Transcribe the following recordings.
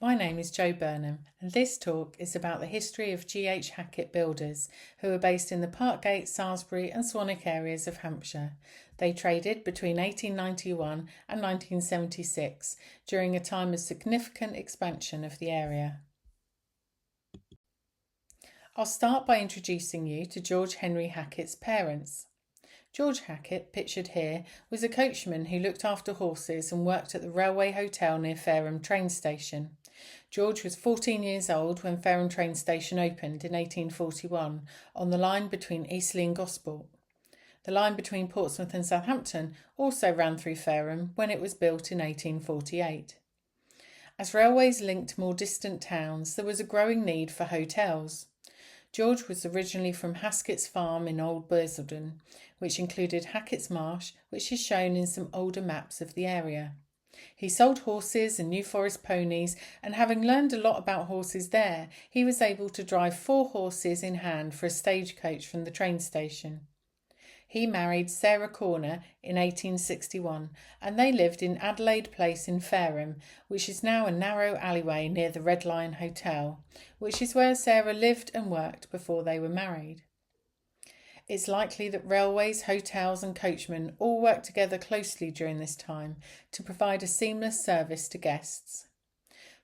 My name is Jo Burnham, and this talk is about the history of G.H. Hackett builders, who are based in the Parkgate, Salisbury and Swanwick areas of Hampshire. They traded between 1891 and 1976, during a time of significant expansion of the area. I'll start by introducing you to George Henry Hackett's parents. George Hackett, pictured here, was a coachman who looked after horses and worked at the Railway Hotel near Fareham train station. George was 14 years old when Fareham train station opened in 1841 on the line between Eastleigh and Gosport. The line between Portsmouth and Southampton also ran through Fareham when it was built in 1848. As railways linked more distant towns, there was a growing need for hotels. George was originally from Hackett's farm in Old Basildon, which included Hackett's Marsh, which is shown in some older maps of the area. He sold horses and New Forest ponies, and having learned a lot about horses there, he was able to drive 4 horses in hand for a stagecoach from the train station. He married Sarah Corner in 1861, and they lived in Adelaide Place in Fareham, which is now a narrow alleyway near the Red Lion Hotel, which is where Sarah lived and worked before they were married. It's likely that railways, hotels and coachmen all worked together closely during this time to provide a seamless service to guests.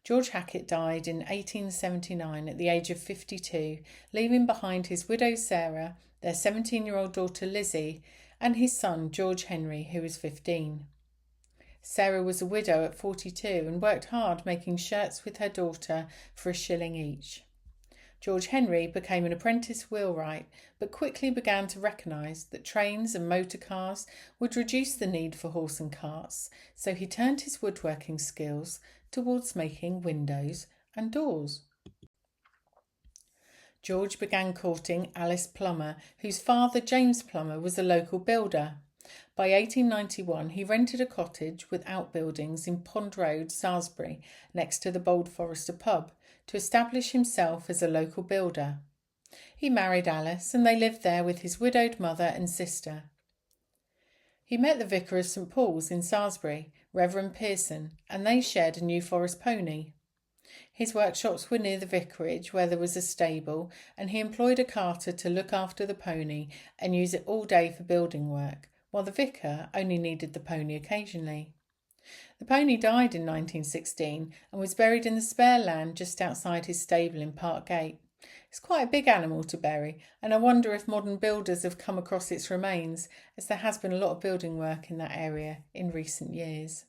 George Hackett died in 1879 at the age of 52, leaving behind his widow Sarah, their 17-year-old daughter Lizzie, and his son George Henry, who was 15. Sarah was a widow at 42 and worked hard making shirts with her daughter for a shilling each. George Henry became an apprentice wheelwright, but quickly began to recognise that trains and motor cars would reduce the need for horse and carts, so he turned his woodworking skills towards making windows and doors. George began courting Alice Plummer, whose father, James Plummer, was a local builder. By 1891, he rented a cottage with outbuildings in Pond Road, Salisbury, next to the Bold Forester pub, to establish himself as a local builder. He married Alice, and they lived there with his widowed mother and sister. He met the vicar of St Paul's in Salisbury, Reverend Pearson, and they shared a New Forest pony. His workshops were near the vicarage, where there was a stable, and he employed a carter to look after the pony and use it all day for building work, while the vicar only needed the pony occasionally. The pony died in 1916 and was buried in the spare land just outside his stable in Parkgate. It's quite a big animal to bury, and I wonder if modern builders have come across its remains, as there has been a lot of building work in that area in recent years.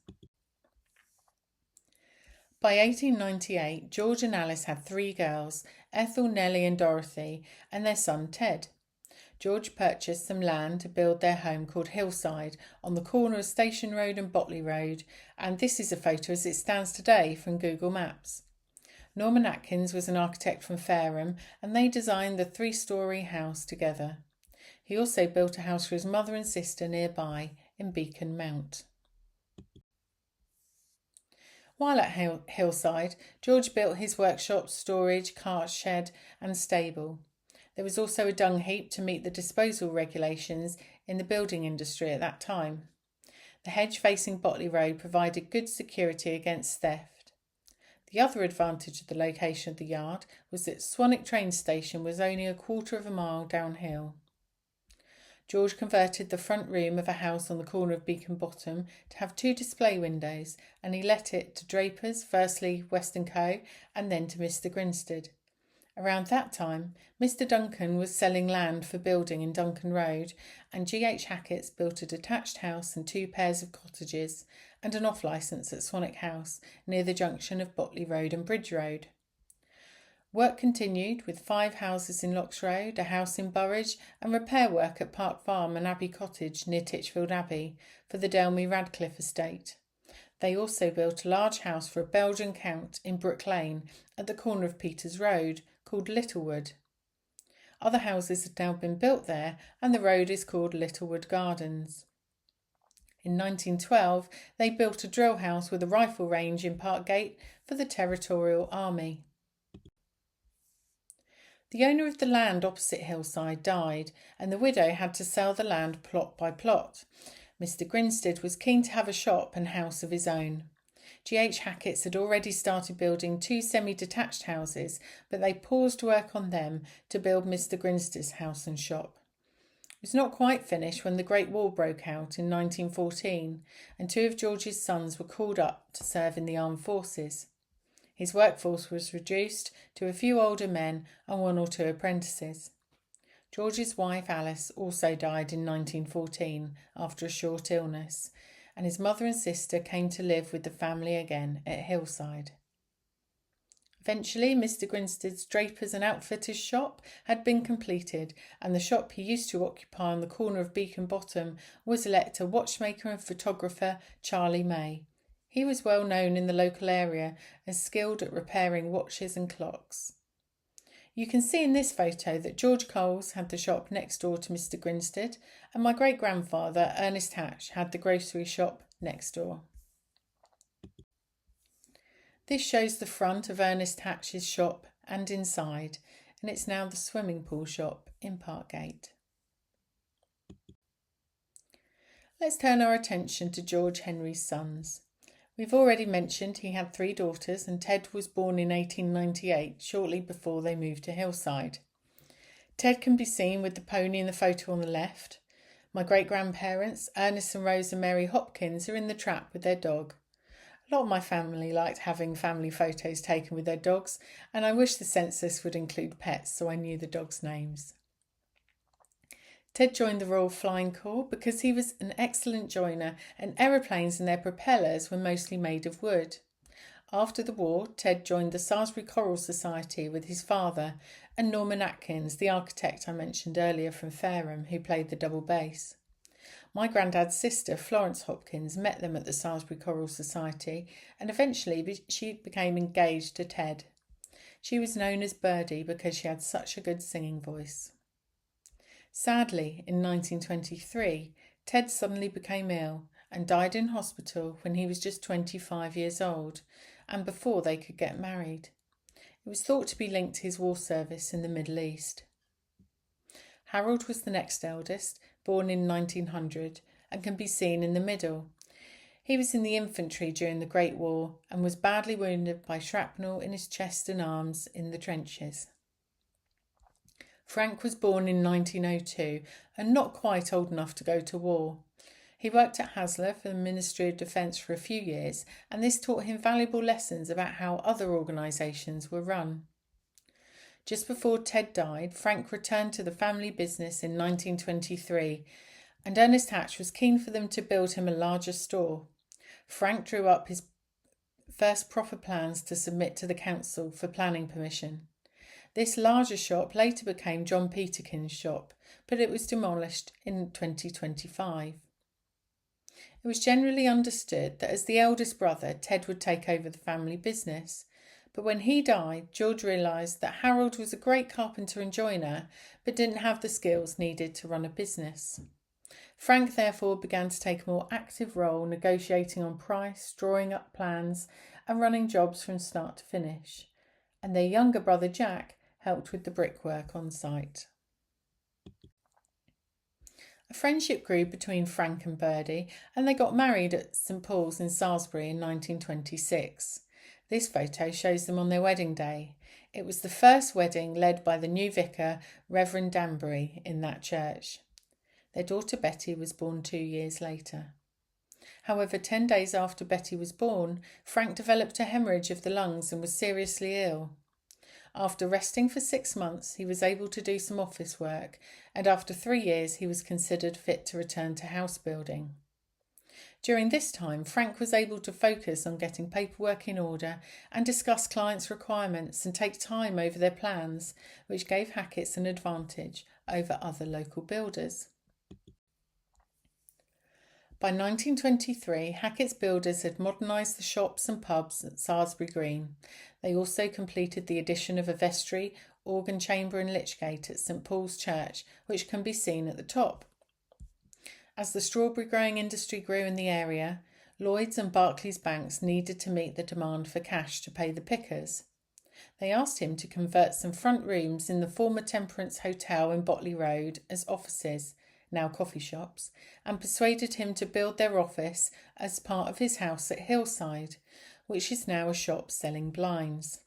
By 1898, George and Alice had 3 girls, Ethel, Nellie and Dorothy, and their son Ted. George purchased some land to build their home called Hillside on the corner of Station Road and Botley Road, and this is a photo as it stands today from Google Maps. Norman Atkins was an architect from Fareham, and they designed the 3-storey house together. He also built a house for his mother and sister nearby in Beacon Mount. While at Hillside, George built his workshop, storage, cart shed and stable. There was also a dung heap to meet the disposal regulations in the building industry at that time. The hedge facing Botley Road provided good security against theft. The other advantage of the location of the yard was that Swanwick train station was only a quarter of a mile downhill. George converted the front room of a house on the corner of Beacon Bottom to have 2 display windows, and he let it to Drapers, firstly West & Co, and then to Mr Grinstead. Around that time, Mr Duncan was selling land for building in Duncan Road, and G.H. Hackett's built a detached house and 2 pairs of cottages, and an off-licence at Swanwick House, near the junction of Botley Road and Bridge Road. Work continued with 5 houses in Locks Road, a house in Burridge, and repair work at Park Farm and Abbey Cottage near Titchfield Abbey for the Delmy Radcliffe estate. They also built a large house for a Belgian count in Brook Lane at the corner of Peters Road, called Littlewood. Other houses had now been built there, and the road is called Littlewood Gardens. In 1912, they built a drill house with a rifle range in Parkgate for the Territorial Army. The owner of the land opposite Hillside died, and the widow had to sell the land plot by plot. Mr Grinstead was keen to have a shop and house of his own. G.H. Hackett's had already started building 2 semi-detached houses, but they paused work on them to build Mr. Grinstead's house and shop. It was not quite finished when the Great War broke out in 1914, and 2 of George's sons were called up to serve in the armed forces. His workforce was reduced to a few older men and 1 or 2 apprentices. George's wife Alice also died in 1914 after a short illness, and his mother and sister came to live with the family again at Hillside. Eventually, Mr. Grinstead's drapers and outfitters shop had been completed, and the shop he used to occupy on the corner of Beacon Bottom was let to watchmaker and photographer Charlie May. He was well known in the local area as skilled at repairing watches and clocks. You can see in this photo that George Coles had the shop next door to Mr. Grinstead, and my great-grandfather, Ernest Hatch, had the grocery shop next door. This shows the front of Ernest Hatch's shop and inside, and it's now the swimming pool shop in Parkgate. Let's turn our attention to George Henry's sons. We've already mentioned he had 3 daughters, and Ted was born in 1898, shortly before they moved to Hillside. Ted can be seen with the pony in the photo on the left. My great-grandparents, Ernest and Rosa Mary Hopkins, are in the trap with their dog. A lot of my family liked having family photos taken with their dogs, and I wish the census would include pets so I knew the dogs' names. Ted joined the Royal Flying Corps because he was an excellent joiner, and aeroplanes and their propellers were mostly made of wood. After the war, Ted joined the Salisbury Choral Society with his father and Norman Atkins, the architect I mentioned earlier from Fareham, who played the double bass. My granddad's sister, Florence Hopkins, met them at the Salisbury Choral Society, and eventually she became engaged to Ted. She was known as Birdie because she had such a good singing voice. Sadly, in 1923, Ted suddenly became ill and died in hospital when he was just 25 years old, and before they could get married. It was thought to be linked to his war service in the Middle East. Harold was the next eldest, born in 1900, and can be seen in the middle. He was in the infantry during the Great War and was badly wounded by shrapnel in his chest and arms in the trenches. Frank was born in 1902 and not quite old enough to go to war. He worked at Haslar for the Ministry of Defence for a few years, and this taught him valuable lessons about how other organisations were run. Just before Ted died, Frank returned to the family business in 1923, and Ernest Hatch was keen for them to build him a larger store. Frank drew up his first proper plans to submit to the council for planning permission. This larger shop later became John Peterkin's shop, but it was demolished in 2025. It was generally understood that as the eldest brother, Ted would take over the family business. But when he died, George realised that Harold was a great carpenter and joiner, but didn't have the skills needed to run a business. Frank therefore began to take a more active role, negotiating on price, drawing up plans, and running jobs from start to finish. And their younger brother Jack helped with the brickwork on site. A friendship grew between Frank and Birdie, and they got married at St Paul's in Salisbury in 1926. This photo shows them on their wedding day. It was the first wedding led by the new vicar, Reverend Danbury, in that church. Their daughter Betty was born 2 years later. However, 10 days after Betty was born, Frank developed a hemorrhage of the lungs and was seriously ill. After resting for 6 months, he was able to do some office work, and after 3 years he was considered fit to return to house building. During this time, Frank was able to focus on getting paperwork in order and discuss clients' requirements and take time over their plans, which gave Hackett's an advantage over other local builders. By 1923, Hackett's builders had modernised the shops and pubs at Salisbury Green. They also completed the addition of a vestry, organ chamber and lychgate at St Paul's Church, which can be seen at the top. As the strawberry growing industry grew in the area, Lloyds and Barclays banks needed to meet the demand for cash to pay the pickers. They asked him to convert some front rooms in the former Temperance Hotel in Botley Road as offices, now coffee shops, and persuaded him to build their office as part of his house at Hillside, which is now a shop selling blinds.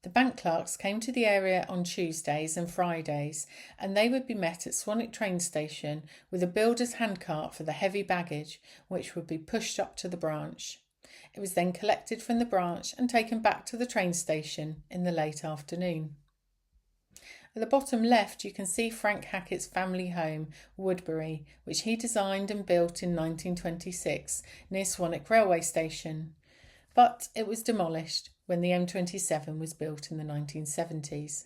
The bank clerks came to the area on Tuesdays and Fridays, and they would be met at Swanwick train station with a builder's handcart for the heavy baggage, which would be pushed up to the branch. It was then collected from the branch and taken back to the train station in the late afternoon. At the bottom left, you can see Frank Hackett's family home, Woodbury, which he designed and built in 1926 near Swanwick railway station. But it was demolished when the M27 was built in the 1970s.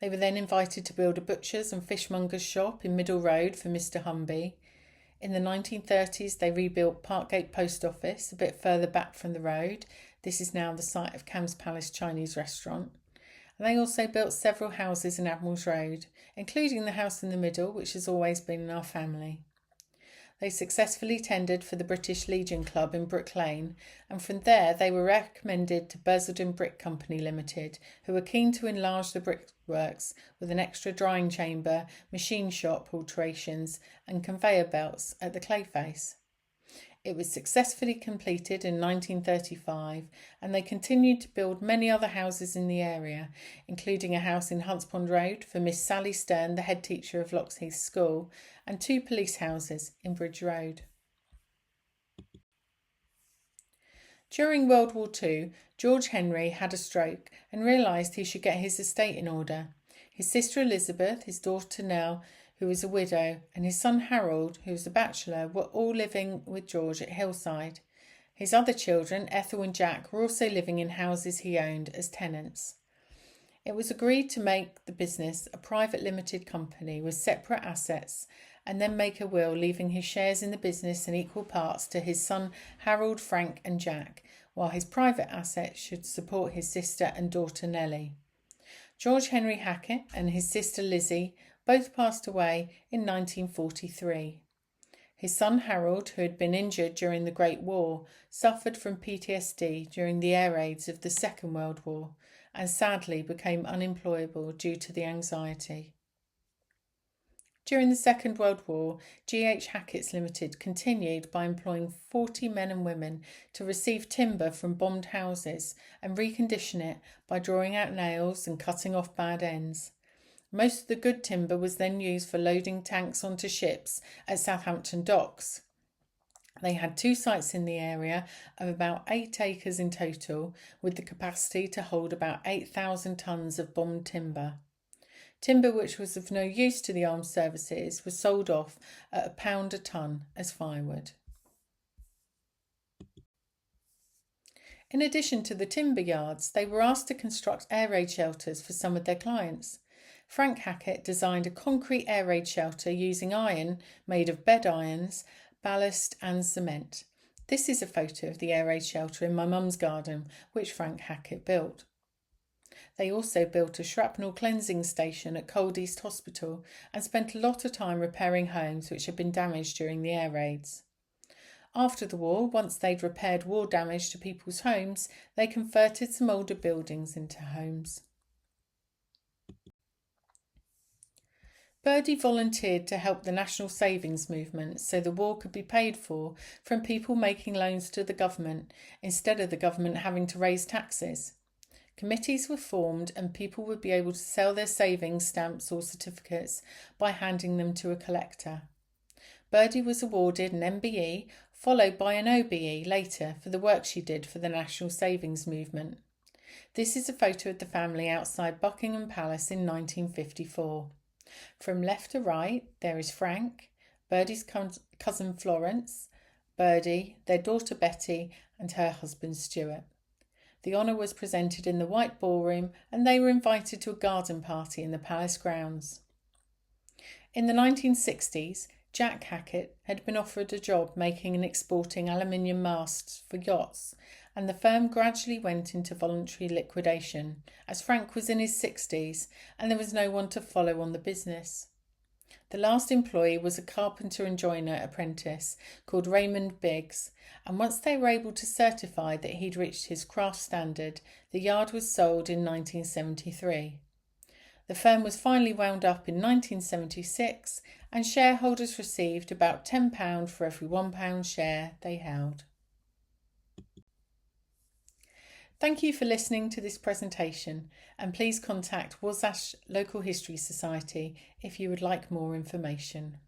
They were then invited to build a butcher's and fishmonger's shop in Middle Road for Mr. Humby. In the 1930s, they rebuilt Parkgate Post Office a bit further back from the road. This is now the site of Cam's Palace Chinese restaurant. And they also built several houses in Admiral's Road, including the house in the middle, which has always been in our family. They successfully tendered for the British Legion Club in Brook Lane, and from there they were recommended to Basildon Brick Company Limited, who were keen to enlarge the brickworks with an extra drying chamber, machine shop alterations and conveyor belts at the clayface. It was successfully completed in 1935, and they continued to build many other houses in the area, including a house in Hunts Pond Road for Miss Sally Stern, the head teacher of Loxheath School, and 2 police houses in Bridge Road. During World War II, George Henry had a stroke and realised he should get his estate in order. His sister Elizabeth, his daughter Nell, who was a widow, and his son Harold, who was a bachelor, were all living with George at Hillside. His other children, Ethel and Jack, were also living in houses he owned as tenants. It was agreed to make the business a private limited company with separate assets and then make a will leaving his shares in the business in equal parts to his son Harold, Frank and Jack, while his private assets should support his sister and daughter Nellie. George Henry Hackett and his sister Lizzie both passed away in 1943. His son Harold, who had been injured during the Great War, suffered from PTSD during the air raids of the Second World War and sadly became unemployable due to the anxiety. During the Second World War, G.H. Hackett's Limited continued by employing 40 men and women to receive timber from bombed houses and recondition it by drawing out nails and cutting off bad ends. Most of the good timber was then used for loading tanks onto ships at Southampton docks. They had 2 sites in the area of about 8 acres in total, with the capacity to hold about 8,000 tonnes of bombed timber. Timber which was of no use to the armed services was sold off at £1 a tonne as firewood. In addition to the timber yards, they were asked to construct air raid shelters for some of their clients. Frank Hackett designed a concrete air raid shelter using iron made of bed irons, ballast and cement. This is a photo of the air raid shelter in my mum's garden, which Frank Hackett built. They also built a shrapnel cleansing station at Cold East Hospital and spent a lot of time repairing homes which had been damaged during the air raids. After the war, once they'd repaired war damage to people's homes, they converted some older buildings into homes. Birdie volunteered to help the National Savings Movement so the war could be paid for from people making loans to the government instead of the government having to raise taxes. Committees were formed and people would be able to sell their savings stamps or certificates by handing them to a collector. Birdie was awarded an MBE, followed by an OBE later for the work she did for the National Savings Movement. This is a photo of the family outside Buckingham Palace in 1954. From left to right, there is Frank, Birdie's cousin Florence, Birdie, their daughter Betty, and her husband Stuart. The honour was presented in the White Ballroom and they were invited to a garden party in the palace grounds. In the 1960s, Jack Hackett had been offered a job making and exporting aluminium masts for yachts, and the firm gradually went into voluntary liquidation, as Frank was in his 60s and there was no one to follow on the business. The last employee was a carpenter and joiner apprentice called Raymond Biggs, and once they were able to certify that he'd reached his craft standard, the yard was sold in 1973. The firm was finally wound up in 1976 and shareholders received about £10 for every £1 share they held. Thank you for listening to this presentation, and please contact Wasatch Local History Society if you would like more information.